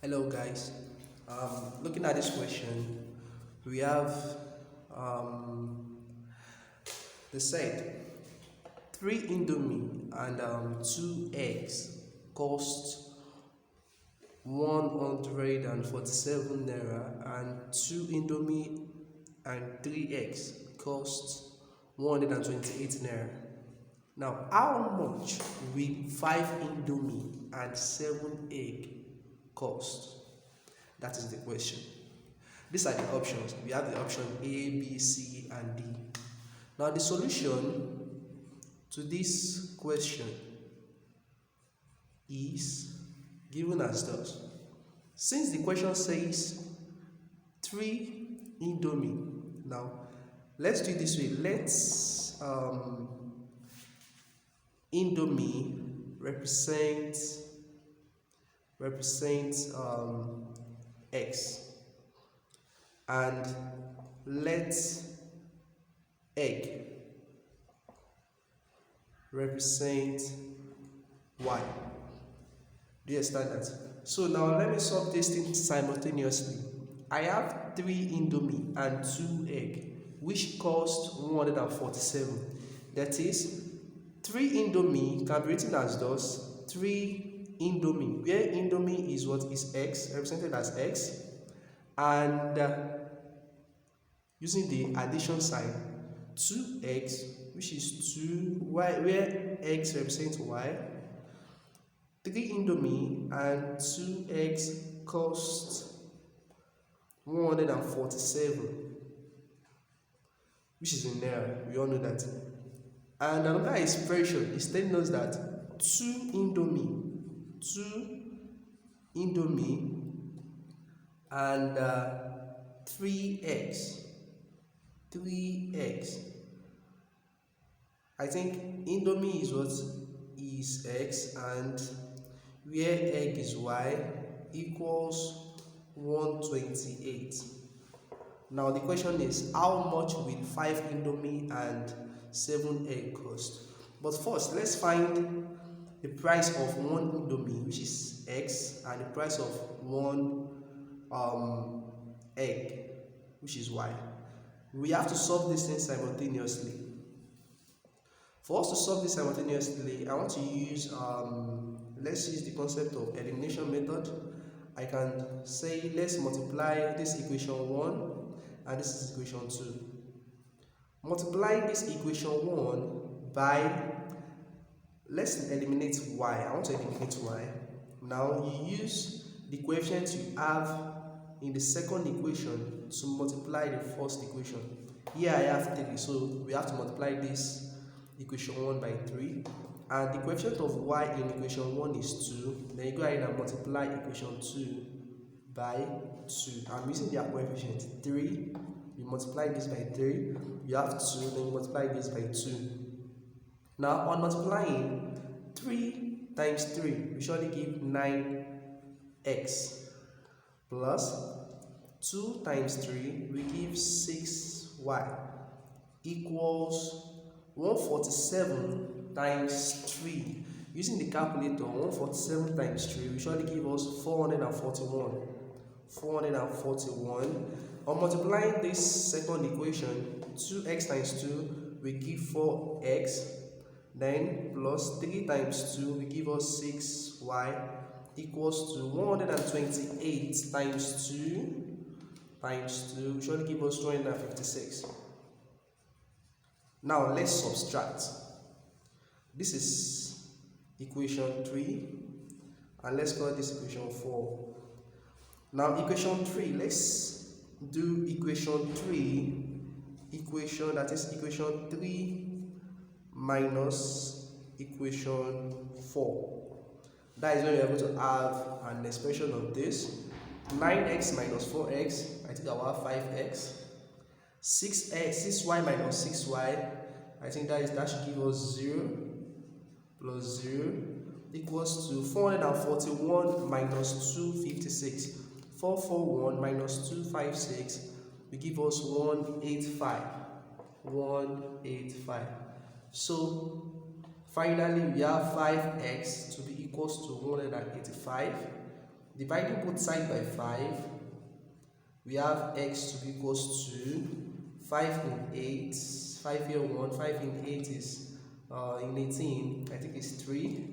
Hello guys. Looking at this question, we have um, they said three indomie and two eggs cost 147 naira, and two indomie and three eggs cost 128 naira. Now, how much will five indomie and seven egg cost? That is the question. These are the options. We have the option A, B, C, and D. Now, the solution to this question is given as thus. Since the question says three indomie, now let's do it this way. Let's indomie represent x, and let egg represent y. Do you understand that? So now let me solve this thing simultaneously. I have three indomie and two egg, which cost 147. That is, three indomie can be written as thus: three indomie, where indomie is what is x, represented as x, and using the addition sign, 2x, which is 2y, where x represents y. 3 indomie and 2x cost 147, which is in naira. We all know that. And another expression is telling us that 2 indomie and 3x. I think indomie is what is x, and where egg is y equals 128. Now the question is, how much will 5 indomie and 7 egg cost? But first, let's find the price of one indomie, which is x, and the price of one egg, which is y. We have to solve this thing simultaneously. For us to solve this simultaneously, I want to use let's use the concept of elimination method. I can say let's multiply this equation 1 and this is equation 2. Multiplying this equation 1 by, let's eliminate y. I want to eliminate y. Now you use the coefficient you have in the second equation to multiply the first equation. Here I have 3, so we have to multiply this equation 1 by 3, and the coefficient of y in equation 1 is 2. Then you go ahead and multiply equation 2 by 2. I'm using their coefficient 3. You multiply this by 3, you have 2, then you multiply this by 2. Now on multiplying, 3 times 3 will surely give 9x, plus 2 times 3 will give 6y, equals 147 times 3. Using the calculator, 147 times 3 will surely give us 441. On multiplying this second equation, 2x times 2 will give 4x, then plus 3 times 2 will give us 6y, equals to 128 times 2 will surely give us 256. Now let's subtract. This is equation 3, and let's call this equation 4. Now equation 3, let's do equation 3, that is equation 3 minus equation 4. That is when you're able to have an expression of this. 9x minus 4x, I think I will have 5x. 6y minus 6y, I think that should give us 0, plus 0, equals to 441 minus 256. 441 minus 256 will give us 185. So finally we have 5x to be equals to 185. Dividing both sides by 5, we have x to be equals to 5 in 8. 5 here 1, 5 in 8 is in 18, I think it's 3.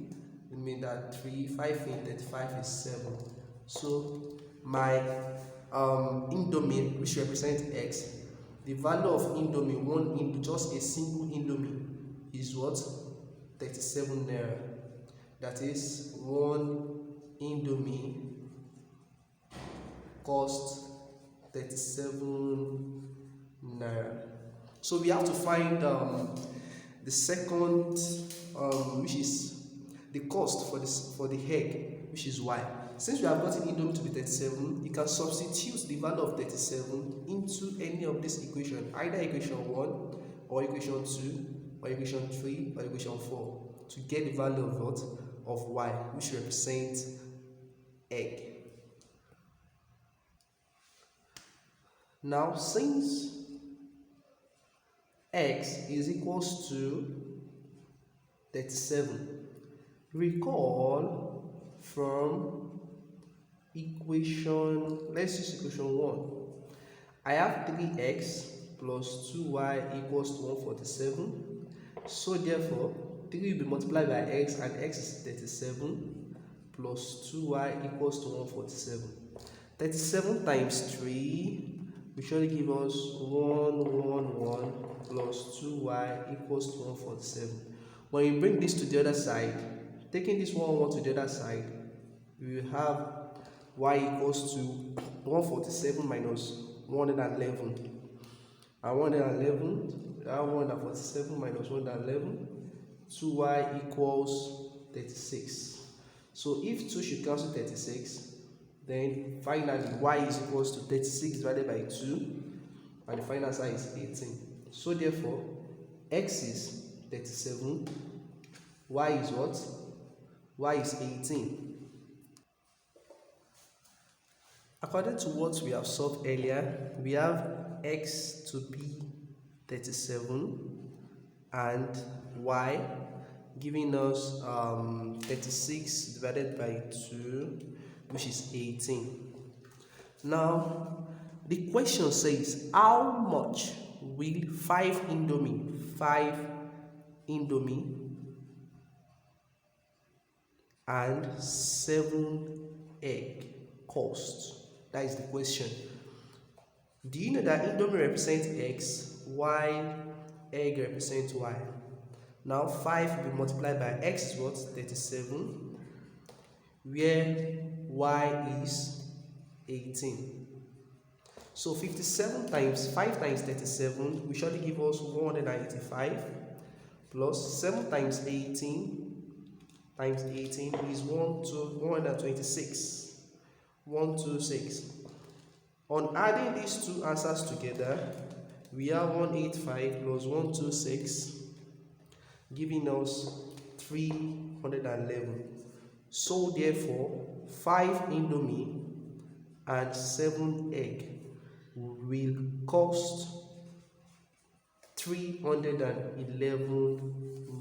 It means that 3, 5 in 35 is 7. So my indomie, which represents x, the value of indomie, just a single indomie, is what? 37 naira. That is, one indomie cost 37 naira. So we have to find the second, which is the cost for the egg, which is y. Since we have gotten indomie to be 37, you can substitute the value of 37 into any of this equation, either equation 1 or equation 2 or equation 3 or equation 4, to get the value of what? Of y, which represents egg. Now, since x is equals to 37, recall from equation, let's use equation 1. I have 3x plus 2y equals to 147. So therefore, 3 will be multiplied by x, and x is 37 plus 2y equals to 147. 37 times 3 will surely give us 111 plus 2y equals to 147. When you bring this to the other side, taking this 111 to the other side, we will have y equals to 147 minus 111. And 111, we have 147 minus 111, 2y equals 36. So if 2 should cancel 36, then finally y is equals to 36 divided by 2, and the final answer is 18. So therefore, x is 37, y is what? Y is 18. According to what we have solved earlier, we have x to be 37 and y giving us 36 divided by 2, which is 18. Now, the question says, how much will 5 indomie and 7 egg cost? That is the question. Do you know that indomie represents x while egg represents y? Now 5 will be multiplied by x is what? 37, where y is 18. So 57 times 5 times 37 will surely give us 185, plus 7 times 18 is 126. 126. On adding these two answers together, we have 185 plus 126 giving us 311. So therefore, 5 indomie and 7 egg will cost 311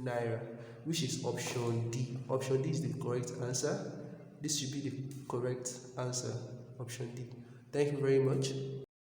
naira, which is option D. Option D is the correct answer. This should be the correct answer, option D. Thank you very much.